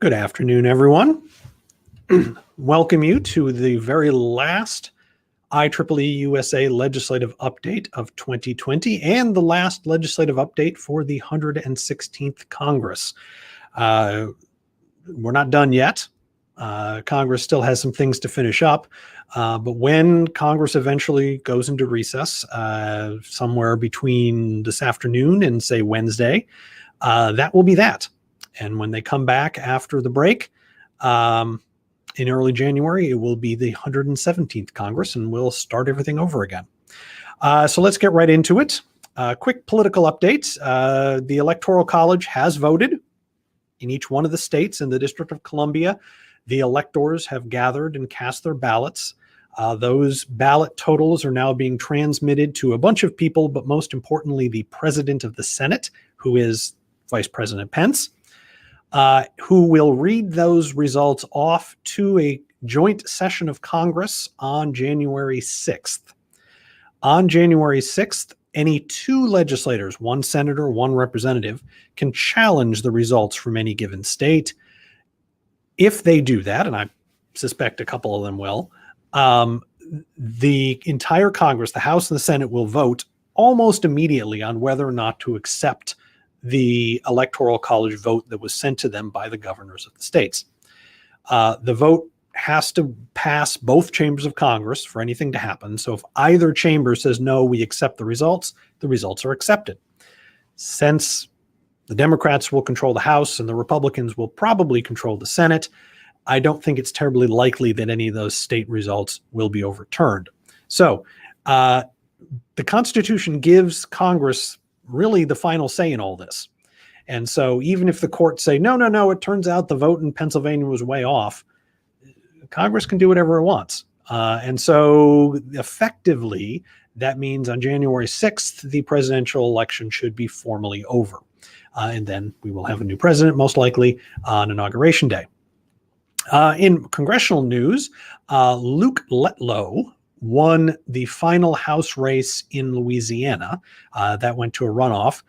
Good afternoon, everyone. Welcome you to the very last IEEE-USA legislative update of 2020 and the last legislative update for the 116th Congress. We're not done yet. Congress still has some things to finish up, but when Congress eventually goes into recess, somewhere between this afternoon and say Wednesday, that will be that. And when they come back after the break, in early January, it will be the 117th Congress, and we'll start everything over again. So let's get right into it. Quick political updates. The Electoral College has voted in each one of the states. In the District of Columbia, the electors have gathered and cast their ballots. Those ballot totals are now being transmitted to a bunch of people, but most importantly, the President of the Senate, who is Vice President Pence, who will read those results off to a joint session of Congress on January 6th. On January 6th, any two legislators, one senator, one representative, can challenge the results from any given state. If they do that, and I suspect a couple of them will, the entire Congress, the House and the Senate, will vote almost immediately on whether or not to accept the Electoral College vote that was sent to them by the governors of the states. The vote has to pass both chambers of Congress for anything to happen. So if either chamber says, no, we accept the results are accepted. Since the Democrats will control the House and the Republicans will probably control the Senate, I don't think it's terribly likely that any of those state results will be overturned. So the Constitution gives Congress really the final say in all this. And so even if the courts say, no, it turns out the vote in Pennsylvania was way off, Congress can do whatever it wants. And so effectively, that means on January 6th, the presidential election should be formally over. And then we will have a new president, most likely on Inauguration Day. In congressional news, Luke Letlow won the final House race in Louisiana. That went to a runoff.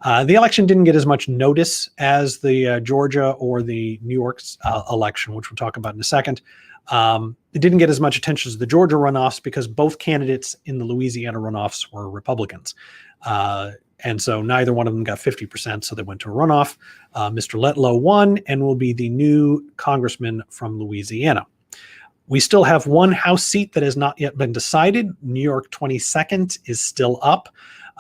The election didn't get as much notice as the Georgia or the New York's election, which we'll talk about in a second. It didn't get as much attention as the Georgia runoffs because both candidates in the Louisiana runoffs were Republicans. And so neither one of them got 50%, so they went to a runoff. Mr. Letlow won and will be the new congressman from Louisiana. We still have one House seat that has not yet been decided. New York 22nd is still up.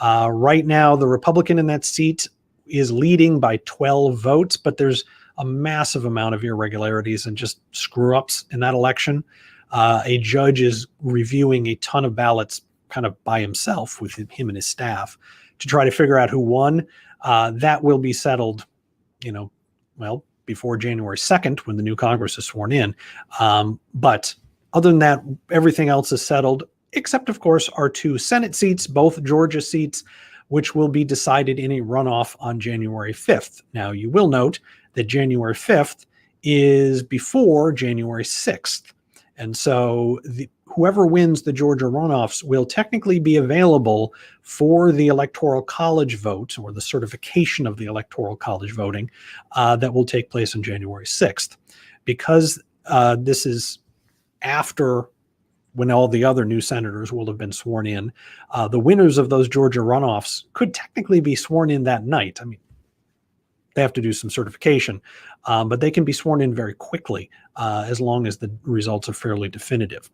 Right now, the Republican in that seat is leading by 12 votes, but there's a massive amount of irregularities and just screw-ups in that election. A judge is reviewing a ton of ballots kind of by himself with him and his staff to try to figure out who won. That will be settled, before January 2nd, when the new Congress is sworn in. But other than that, everything else is settled, except, of course, our two Senate seats, both Georgia seats, which will be decided in a runoff on January 5th. Now, you will note that January 5th is before January 6th. And so whoever wins the Georgia runoffs will technically be available for the Electoral College vote, or the certification of the Electoral College voting that will take place on January 6th. Because this is after when all the other new senators will have been sworn in, the winners of those Georgia runoffs could technically be sworn in that night. I mean, they have to do some certification, but they can be sworn in very quickly as long as the results are fairly definitive.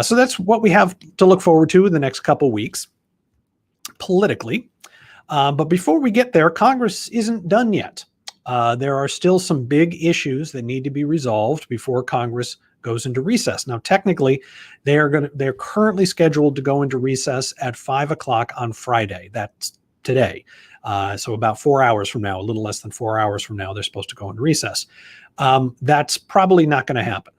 So that's what we have to look forward to in the next couple weeks politically. But before we get there, Congress isn't done yet. There are still some big issues that need to be resolved before Congress goes into recess. Now, technically, they're currently scheduled to go into recess at 5 o'clock on Friday. That's today. So about 4 hours from now, a little less than 4 hours from now, they're supposed to go into recess. That's probably not going to happen.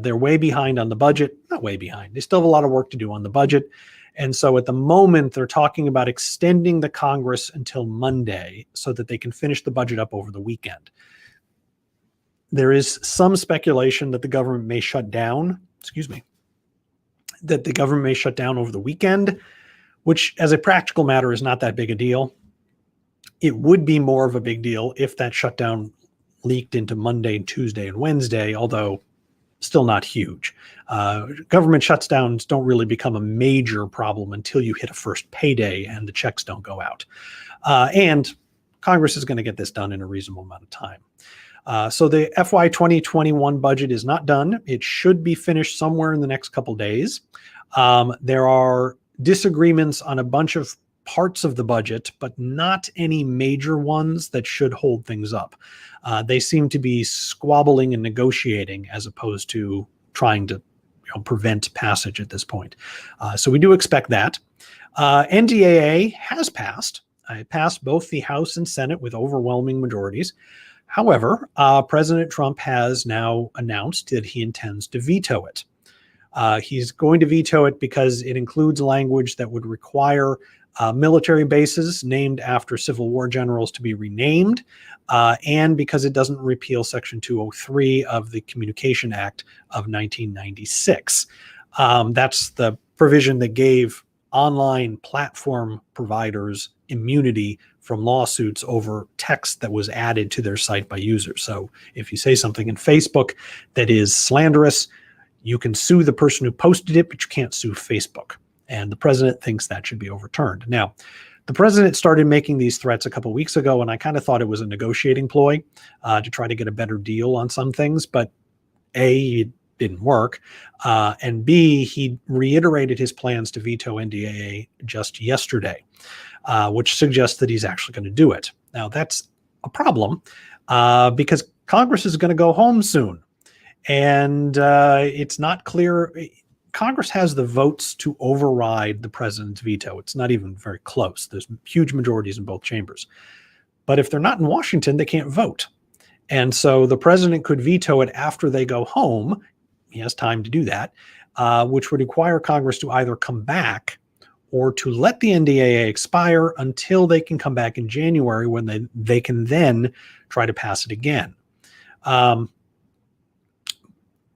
They're way behind on the budget. Not way behind. They still have a lot of work to do on the budget. And so at the moment, they're talking about extending the Congress until Monday so that they can finish the budget up over the weekend. There is some speculation that the government may shut down, that the government may shut down over the weekend, which as a practical matter is not that big a deal. It would be more of a big deal if that shutdown leaked into Monday, Tuesday, and Wednesday, although still not huge. Government shutdowns don't really become a major problem until you hit a first payday and the checks don't go out. And Congress is going to get this done in a reasonable amount of time. So the FY 2021 budget is not done. It should be finished somewhere in the next couple days. There are disagreements on a bunch of parts of the budget, but not any major ones that should hold things up. They seem to be squabbling and negotiating as opposed to trying to prevent passage at this point. So we do expect that. NDAA has passed. It passed both the House and Senate with overwhelming majorities. However, President Trump has now announced that he intends to veto it. He's going to veto it because it includes language that would require military bases named after Civil War generals to be renamed, and because it doesn't repeal Section 203 of the Communication Act of 1996. That's the provision that gave online platform providers immunity from lawsuits over text that was added to their site by users. So if you say something in Facebook that is slanderous, you can sue the person who posted it, but you can't sue Facebook. And the president thinks that should be overturned. Now, the president started making these threats a couple of weeks ago, and I kind of thought it was a negotiating ploy to try to get a better deal on some things. But A, it didn't work. And B, he reiterated his plans to veto NDAA just yesterday, which suggests that he's actually going to do it. Now, that's a problem because Congress is going to go home soon. And it's not clear. Congress has the votes to override the president's veto. It's not even very close. There's huge majorities in both chambers. But if they're not in Washington, they can't vote. And so the president could veto it after they go home. He has time to do that, which would require Congress to either come back or to let the NDAA expire until they can come back in January when they can then try to pass it again. I'm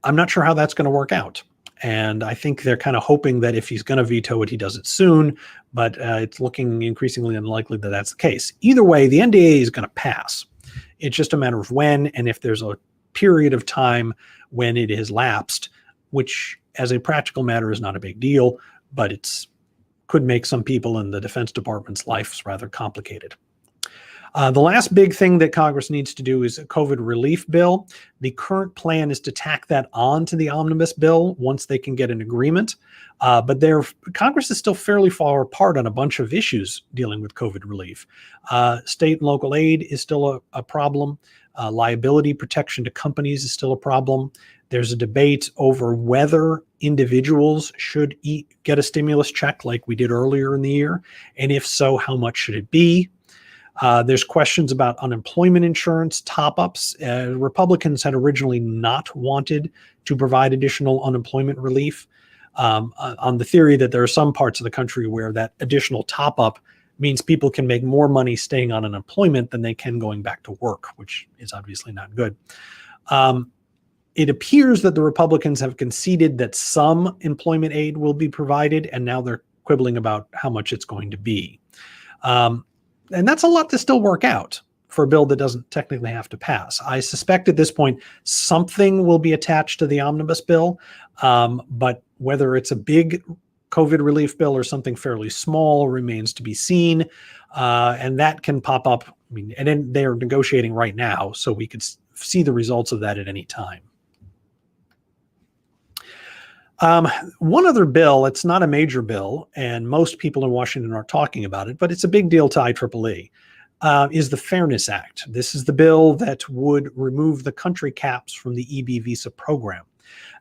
not sure how that's going to work out. And I think they're kind of hoping that if he's going to veto it, he does it soon. But it's looking increasingly unlikely that that's the case. Either way, the NDAA is going to pass. It's just a matter of when, and if there's a period of time when it has lapsed, which as a practical matter is not a big deal, but could make some people in the Defense Department's lives rather complicated. The last big thing that Congress needs to do is a COVID relief bill. The current plan is to tack that on to the omnibus bill once they can get an agreement. But Congress is still fairly far apart on a bunch of issues dealing with COVID relief. State and local aid is still a problem. Liability protection to companies is still a problem. There's a debate over whether individuals should get a stimulus check like we did earlier in the year. And if so, how much should it be? There's questions about unemployment insurance top-ups. Republicans had originally not wanted to provide additional unemployment relief on the theory that there are some parts of the country where that additional top-up means people can make more money staying on unemployment than they can going back to work, which is obviously not good. It appears that the Republicans have conceded that some employment aid will be provided, and now they're quibbling about how much it's going to be. And that's a lot to still work out for a bill that doesn't technically have to pass. I suspect at this point something will be attached to the omnibus bill, but whether it's a big COVID relief bill or something fairly small remains to be seen. And that can pop up. I mean, and then they're negotiating right now, so we could see the results of that at any time. One other bill, it's not a major bill, and most people in Washington are talking about it, but it's a big deal to IEEE, is the Fairness Act. This is the bill that would remove the country caps from the EB visa program.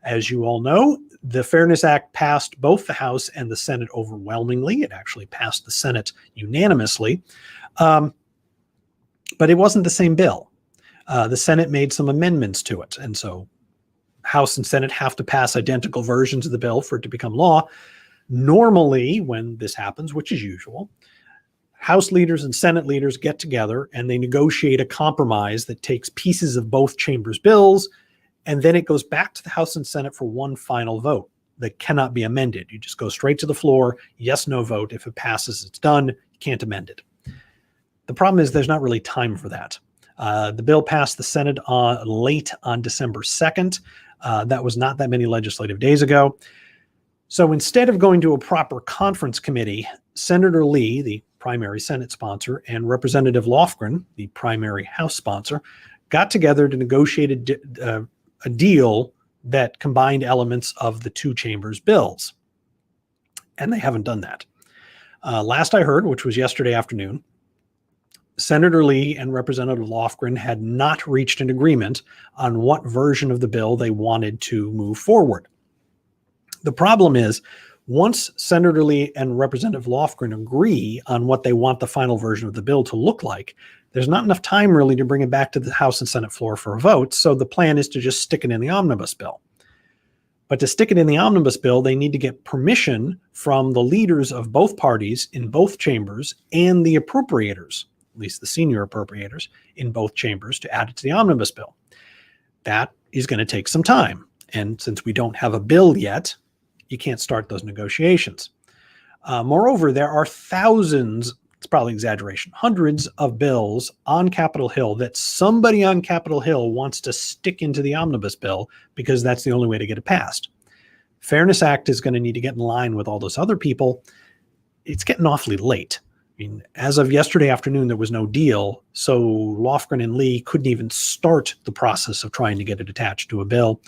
As you all know, the Fairness Act passed both the House and the Senate overwhelmingly. It actually passed the Senate unanimously, but it wasn't the same bill. The Senate made some amendments to it, and so House and Senate have to pass identical versions of the bill for it to become law. Normally, when this happens, which is usual, House leaders and Senate leaders get together and they negotiate a compromise that takes pieces of both chambers' bills, and then it goes back to the House and Senate for one final vote that cannot be amended. You just go straight to the floor, yes, no vote. If it passes, it's done. You can't amend it. The problem is there's not really time for that. The bill passed the Senate late on December 2nd. That was not that many legislative days ago. So instead of going to a proper conference committee, Senator Lee, the primary Senate sponsor, and Representative Lofgren, the primary House sponsor, got together to negotiate a deal that combined elements of the two chambers' bills. And they haven't done that. Last I heard, which was yesterday afternoon, Senator Lee and Representative Lofgren had not reached an agreement on what version of the bill they wanted to move forward. The problem is, once Senator Lee and Representative Lofgren agree on what they want the final version of the bill to look like, there's not enough time really to bring it back to the House and Senate floor for a vote, so the plan is to just stick it in the omnibus bill. But to stick it in the omnibus bill, they need to get permission from the leaders of both parties in both chambers and the appropriators, at least the senior appropriators in both chambers, to add it to the omnibus bill. That is going to take some time. And since we don't have a bill yet, you can't start those negotiations. Moreover, there are thousands, it's probably exaggeration, hundreds of bills on Capitol Hill that somebody on Capitol Hill wants to stick into the omnibus bill because that's the only way to get it passed. Fairness Act is going to need to get in line with all those other people. It's getting awfully late. I mean, as of yesterday afternoon, there was no deal, so Lofgren and Lee couldn't even start the process of trying to get it attached to a bill.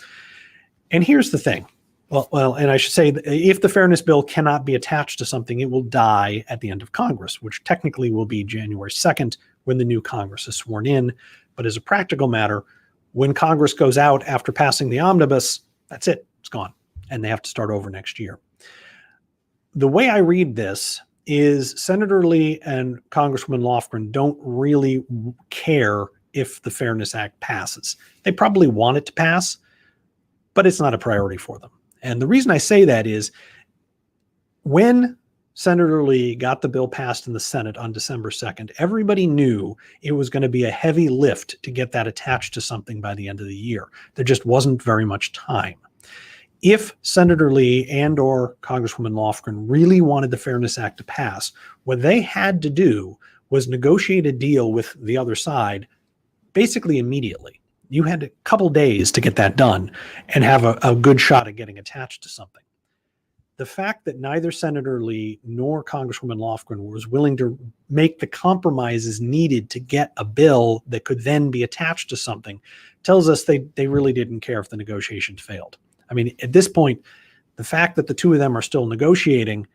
And here's the thing. Well, and I should say, if the fairness bill cannot be attached to something, it will die at the end of Congress, which technically will be January 2nd when the new Congress is sworn in. But as a practical matter, when Congress goes out after passing the omnibus, that's it. It's gone. And they have to start over next year. The way I read this is Senator Lee and Congressman Lofgren don't really care if the Fairness Act passes. They probably want it to pass, but it's not a priority for them. And the reason I say that is when Senator Lee got the bill passed in the Senate on December 2nd, everybody knew it was going to be a heavy lift to get that attached to something by the end of the year. There just wasn't very much time. If Senator Lee and or Congresswoman Lofgren really wanted the Fairness Act to pass, what they had to do was negotiate a deal with the other side basically immediately. You had a couple days to get that done and have a good shot at getting attached to something. The fact that neither Senator Lee nor Congresswoman Lofgren was willing to make the compromises needed to get a bill that could then be attached to something tells us they really didn't care if the negotiations failed. I mean, at this point, the fact that the two of them are still negotiating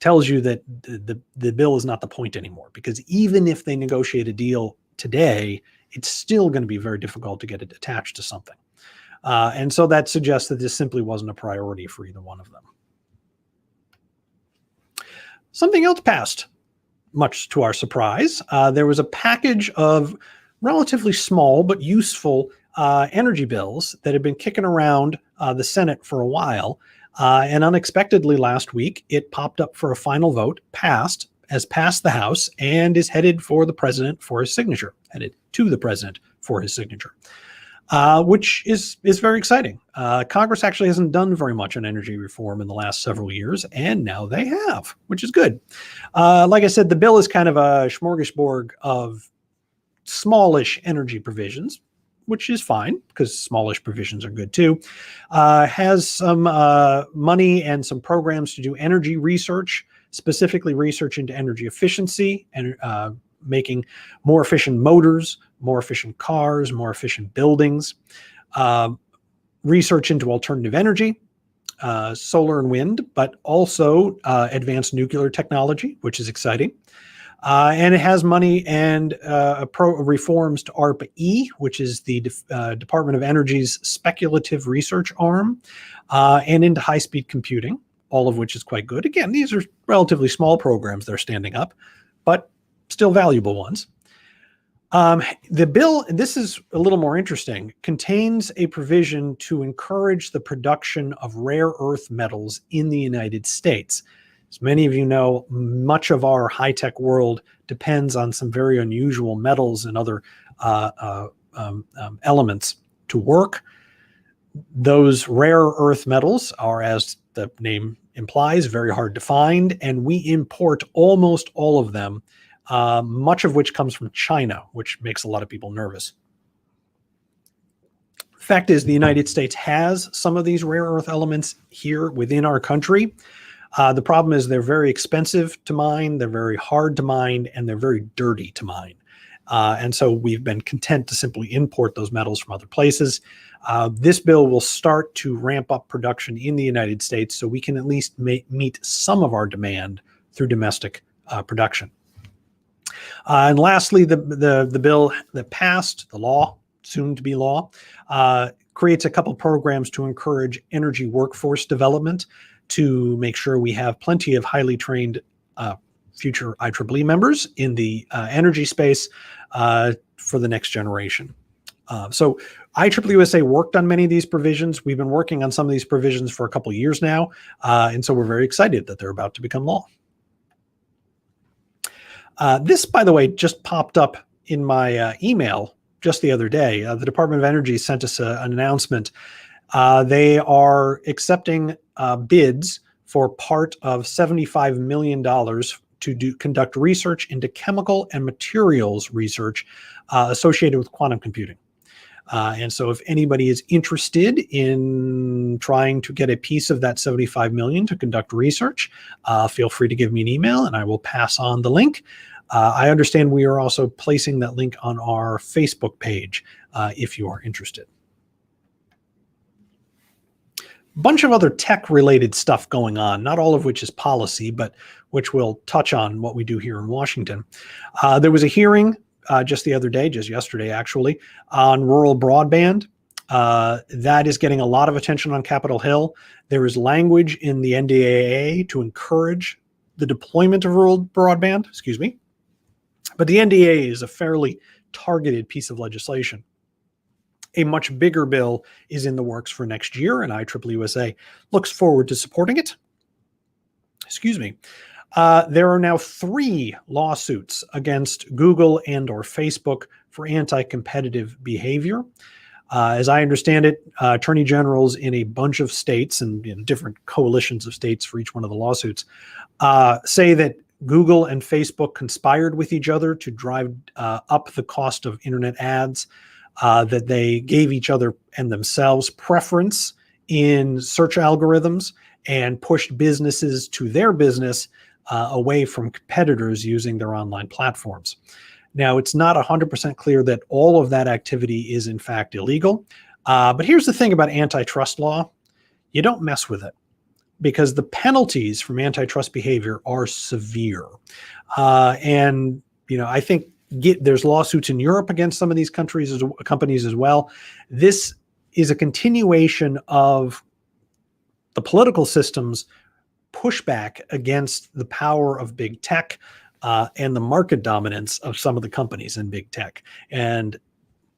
tells you that the bill is not the point anymore, because even if they negotiate a deal today, it's still going to be very difficult to get it attached to something. And so that suggests that this simply wasn't a priority for either one of them. Something else passed, much to our surprise. There was a package of relatively small but useful energy bills that had been kicking around the Senate for a while. And unexpectedly last week, it popped up for a final vote, passed the House, and is headed for the president for his signature, headed to the president for his signature, which is very exciting. Congress actually hasn't done very much on energy reform in the last several years, and now they have, which is good. Like I said, the bill is kind of a smorgasbord of smallish energy provisions, which is fine because smallish provisions are good too. Has some money and some programs to do energy research, specifically research into energy efficiency and making more efficient motors, more efficient cars, more efficient buildings, research into alternative energy, solar and wind, but also advanced nuclear technology, which is exciting. And it has money and reforms to ARPA-E, which is the Department of Energy's speculative research arm, and into high-speed computing, all of which is quite good. Again, these are relatively small programs they're standing up, but still valuable ones. The bill, this is a little more interesting, contains a provision to encourage the production of rare earth metals in the United States. As many of you know, much of our high-tech world depends on some very unusual metals and other elements to work. Those rare earth metals are, as the name implies, very hard to find, and we import almost all of them much of which comes from China, which makes a lot of people nervous. Fact is, the United States has some of these rare earth elements here within our country. The problem is they're very expensive to mine, they're very hard to mine, and they're very dirty to mine. And so we've been content to simply import those metals from other places. This bill will start to ramp up production in the United States so we can at least meet some of our demand through domestic production. And lastly, the bill that passed, the law, soon to be law, creates a couple programs to encourage energy workforce development to make sure we have plenty of highly trained future IEEE members in the energy space for the next generation. So IEEE-USA worked on many of these provisions. We've been working on some of these provisions for a couple of years now, and so we're very excited that they're about to become law. This, by the way, just popped up in my email just the other day. The Department of Energy sent us an announcement. They are accepting bids for part of $75 million to conduct research into chemical and materials research associated with quantum computing. And so if anybody is interested in trying to get a piece of that $75 million to conduct research, feel free to give me an email and I will pass on the link. I understand we are also placing that link on our Facebook page if you are interested. Bunch of other tech-related stuff going on, not all of which is policy, but which will touch on what we do here in Washington. There was a hearing just the other day, just yesterday actually, on rural broadband. That is getting a lot of attention on Capitol Hill. There is language in the NDAA to encourage the deployment of rural broadband, excuse me. But the NDAA is a fairly targeted piece of legislation. A much bigger bill is in the works for next year, and IEEE-USA looks forward to supporting it. Excuse me. There are now 3 lawsuits against Google and or Facebook for anti-competitive behavior. As I understand it, attorney generals in a bunch of states and different coalitions of states for each one of the lawsuits say that Google and Facebook conspired with each other to drive up the cost of internet ads, that they gave each other and themselves preference in search algorithms and pushed businesses to their business away from competitors using their online platforms. Now, it's not 100% clear that all of that activity is in fact illegal. But here's the thing about antitrust law. You don't mess with it because the penalties from antitrust behavior are severe. And, I think there's lawsuits in Europe against some of these companies as well. This is a continuation of the political system's pushback against the power of big tech and the market dominance of some of the companies in big tech. And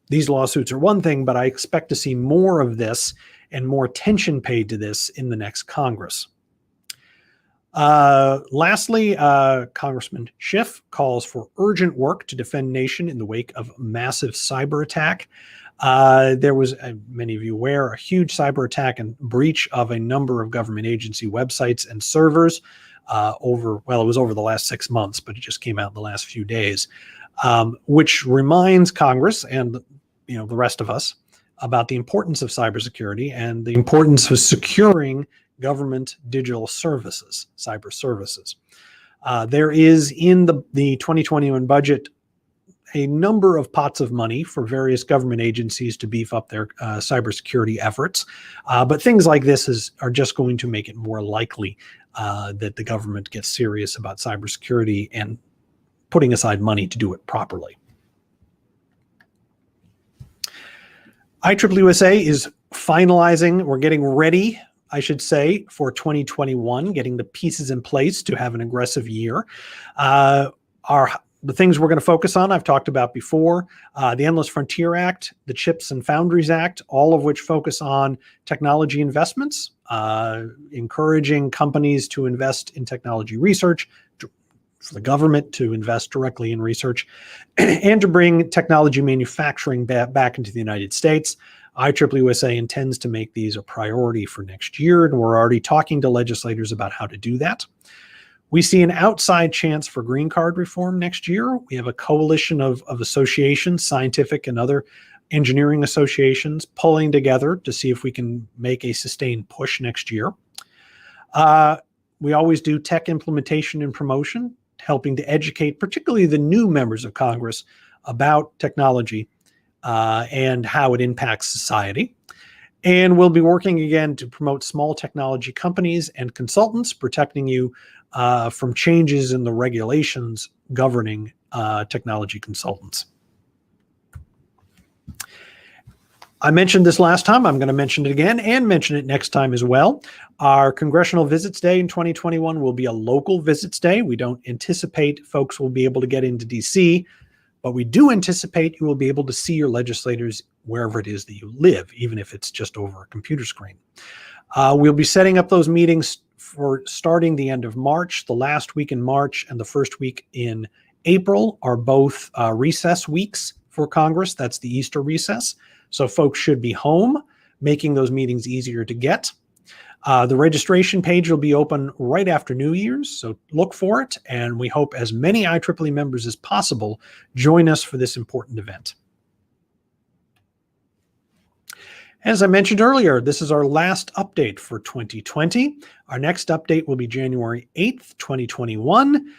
these lawsuits are one thing, but I expect to see more of this and more attention paid to this in the next Congress. Lastly, Congressman Schiff calls for urgent work to defend nation in the wake of massive cyber attack. There was, many of you aware, a huge cyber attack and breach of a number of government agency websites and servers it was over the last 6 months, but it just came out in the last few days, which reminds Congress and the rest of us about the importance of cybersecurity and the importance of securing government digital services, cyber services. There is in the 2021 budget a number of pots of money for various government agencies to beef up their cybersecurity efforts. But things like this are just going to make it more likely that the government gets serious about cybersecurity and putting aside money to do it properly. IEEE-USA is finalizing, we're getting ready, I should say, for 2021, getting the pieces in place to have an aggressive year. The things we're going to focus on, I've talked about before, the Endless Frontier Act, the Chips and Foundries Act, all of which focus on technology investments, encouraging companies to invest in technology research, for the government to invest directly in research, and to bring technology manufacturing back into the United States. IEEE-USA intends to make these a priority for next year, and we're already talking to legislators about how to do that. We see an outside chance for green card reform next year. We have a coalition of associations, scientific and other engineering associations, pulling together to see if we can make a sustained push next year. We always do tech implementation and promotion, helping to educate particularly the new members of Congress about technology and how it impacts society. And we'll be working again to promote small technology companies and consultants, protecting you from changes in the regulations governing technology consultants. I mentioned this last time. I'm going to mention it again and mention it next time as well. Our Congressional Visits Day in 2021 will be a local visits day. We don't anticipate folks will be able to get into DC, but we do anticipate you will be able to see your legislators wherever it is that you live, even if it's just over a computer screen. We'll be setting up those meetings for starting the end of March. The last week in March and the first week in April are both recess weeks for Congress. That's the Easter recess. So folks should be home, making those meetings easier to get. The registration page will be open right after New Year's, so look for it. And we hope as many IEEE members as possible join us for this important event. As I mentioned earlier, this is our last update for 2020. Our next update will be January 8th, 2021.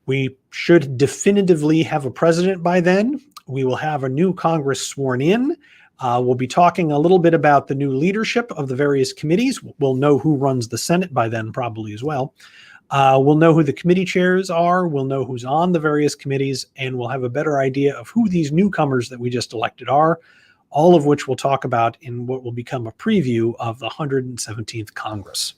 We should definitively have a president by then. We will have a new Congress sworn in. We'll be talking a little bit about the new leadership of the various committees. We'll know who runs the Senate by then probably as well. We'll know who the committee chairs are. We'll know who's on the various committees, and we'll have a better idea of who these newcomers that we just elected are, all of which we'll talk about in what will become a preview of the 117th Congress.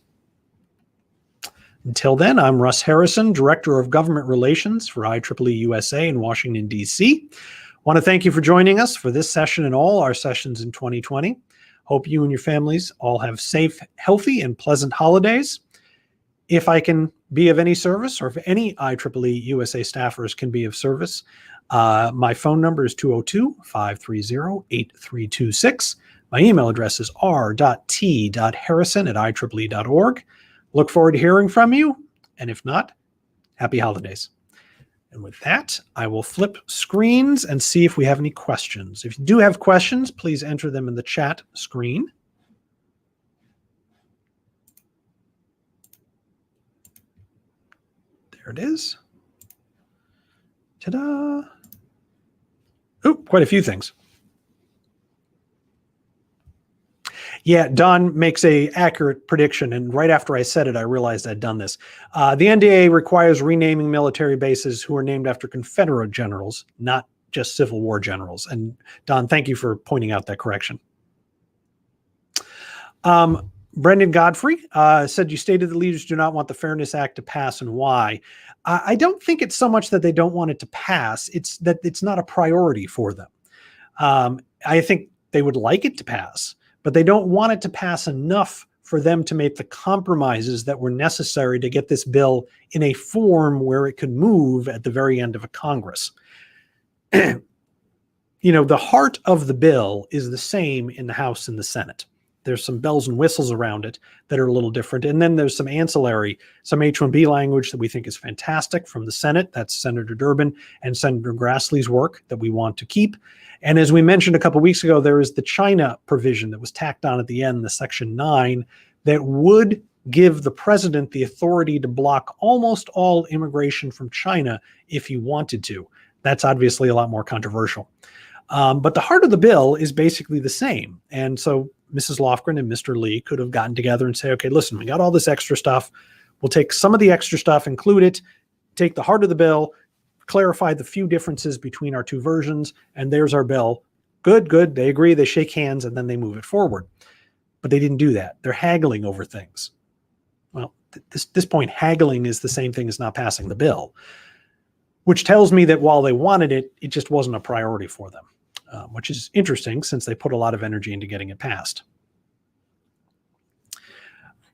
Until then, I'm Russ Harrison, Director of Government Relations for IEEE-USA in Washington, D.C. I want to thank you for joining us for this session and all our sessions in 2020. Hope you and your families all have safe, healthy, and pleasant holidays. If I can be of any service, or if any IEEE-USA staffers can be of service, my phone number is 202-530-8326. My email address is r.t.harrison@ieee.org. Look forward to hearing from you, and if not, happy holidays. And with that, I will flip screens and see if we have any questions. If you do have questions, please enter them in the chat screen. There it is. Ta-da! Oh, quite a few things. Yeah, Don makes a accurate prediction, and right after I said it, I realized I'd done this. The NDA requires renaming military bases who are named after Confederate generals, not just Civil War generals. And Don, thank you for pointing out that correction. Brendan Godfrey said, you stated the leaders do not want the Fairness Act to pass, and why? I don't think it's so much that they don't want it to pass, it's that it's not a priority for them. I think they would like it to pass, but they don't want it to pass enough for them to make the compromises that were necessary to get this bill in a form where it could move at the very end of a Congress. You know, the heart of the bill is the same in the House and the Senate. There's some bells and whistles around it that are a little different. And then there's some ancillary, some H-1B language that we think is fantastic from the Senate. That's Senator Durbin and Senator Grassley's work that we want to keep. And as we mentioned a couple of weeks ago, there is the China provision that was tacked on at the end, the Section 9, that would give the president the authority to block almost all immigration from China if he wanted to. That's obviously a lot more controversial. But the heart of the bill is basically the same. And so Mrs. Lofgren and Mr. Lee could have gotten together and say, okay, listen, we got all this extra stuff. We'll take some of the extra stuff, include it, take the heart of the bill, clarify the few differences between our two versions, and there's our bill. Good, good. They agree, they shake hands, and then they move it forward. But they didn't do that. They're haggling over things. Well, at this point, haggling is the same thing as not passing the bill, which tells me that while they wanted it, it just wasn't a priority for them, which is interesting since they put a lot of energy into getting it passed.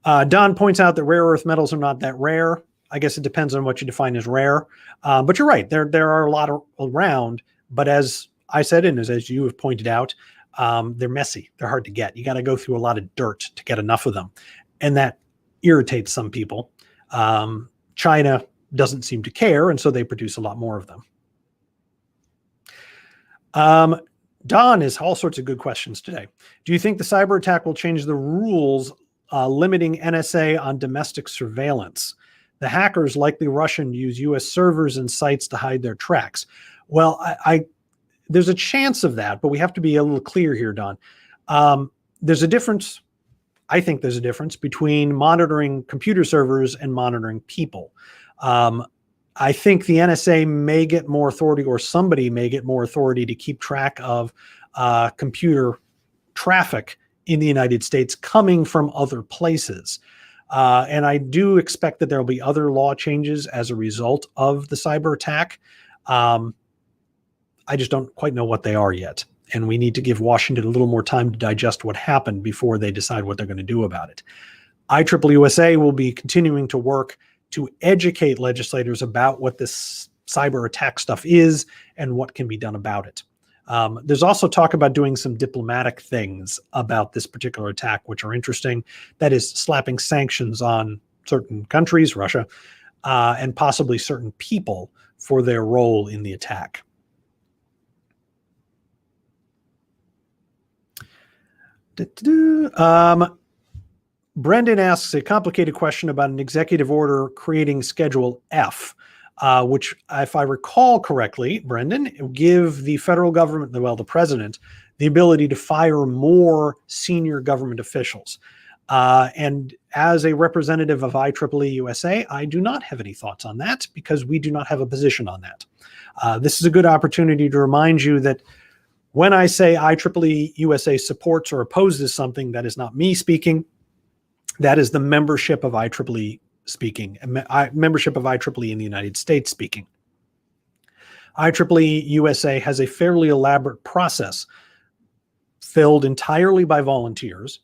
Don points out that rare earth metals are not that rare. I guess it depends on what you define as rare. But you're right, there are a lot around. But as I said, and as you have pointed out, they're messy. They're hard to get. You got to go through a lot of dirt to get enough of them. And that irritates some people. China doesn't seem to care, and so they produce a lot more of them. Don has all sorts of good questions today. Do you think the cyber attack will change the rules limiting NSA on domestic surveillance? The hackers, likely Russian, use U.S. servers and sites to hide their tracks. Well, there's a chance of that, but we have to be a little clear here, Don. There's a difference. I think there's a difference between monitoring computer servers and monitoring people. I think the NSA may get more authority, or somebody may get more authority to keep track of computer traffic in the United States coming from other places. And I do expect that there will be other law changes as a result of the cyber attack. I just don't quite know what they are yet. And we need to give Washington a little more time to digest what happened before they decide what they're going to do about it. IEEE-USA will be continuing to work to educate legislators about what this cyber attack stuff is and what can be done about it. There's also talk about doing some diplomatic things about this particular attack, which are interesting. That is slapping sanctions on certain countries, Russia, and possibly certain people for their role in the attack. Brendan asks a complicated question about an executive order creating Schedule F, which, if I recall correctly, Brendan, give the federal government, well, the president, the ability to fire more senior government officials. And as a representative of IEEE-USA, I do not have any thoughts on that because we do not have a position on that. This is a good opportunity to remind you that when I say IEEE-USA supports or opposes something, that is not me speaking. That is the membership of IEEE speaking, membership of IEEE in the United States speaking. IEEE-USA has a fairly elaborate process filled entirely by volunteers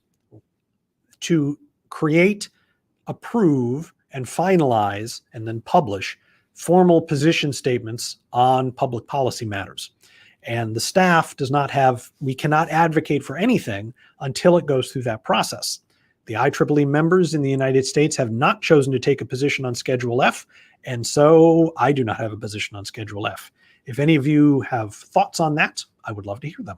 to create, approve, and finalize, and then publish formal position statements on public policy matters. And the staff does not have, we cannot advocate for anything until it goes through that process. The IEEE members in the United States have not chosen to take a position on Schedule F, and so I do not have a position on Schedule F. If any of you have thoughts on that, I would love to hear them.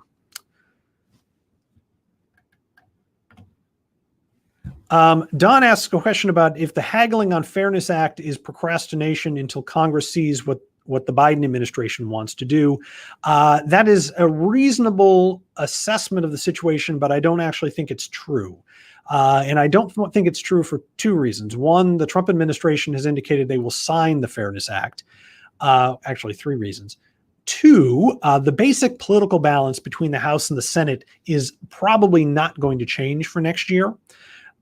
Don asks a question about if the haggling on Fairness Act is procrastination until Congress sees what the Biden administration wants to do. That is a reasonable assessment of the situation, but I don't actually think it's true. And I don't think it's true for two reasons. One, the Trump administration has indicated they will sign the Fairness Act. Actually, three reasons. Two, the basic political balance between the House and the Senate is probably not going to change for next year.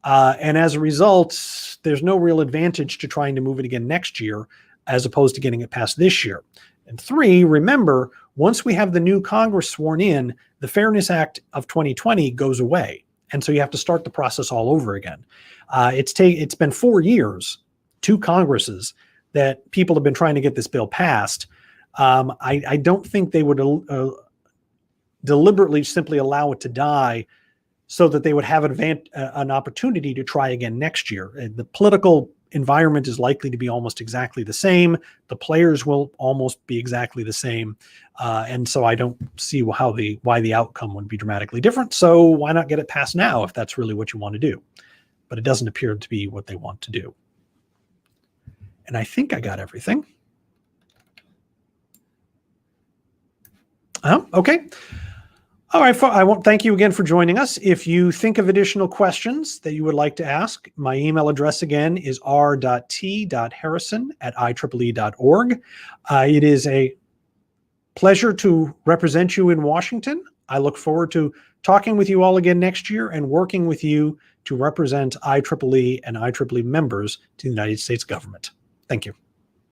And as a result, there's no real advantage to trying to move it again next year as opposed to getting it passed this year. And three, remember, once we have the new Congress sworn in, the Fairness Act of 2020 goes away. And so you have to start the process all over again. It's been 4 years, 2 Congresses, that people have been trying to get this bill passed. I don't think they would deliberately simply allow it to die so that they would have an opportunity to try again next year. The political environment is likely to be almost exactly the same. The players will almost be exactly the same. And so I don't see why the outcome would be dramatically different. So why not get it passed now if that's really what you want to do? But it doesn't appear to be what they want to do. And I think I got everything. Okay. All right, I want to thank you again for joining us. If you think of additional questions that you would like to ask, my email address again is r.t.harrison@ieee.org. It is a pleasure to represent you in Washington. I look forward to talking with you all again next year and working with you to represent IEEE and IEEE members to the United States government. Thank you.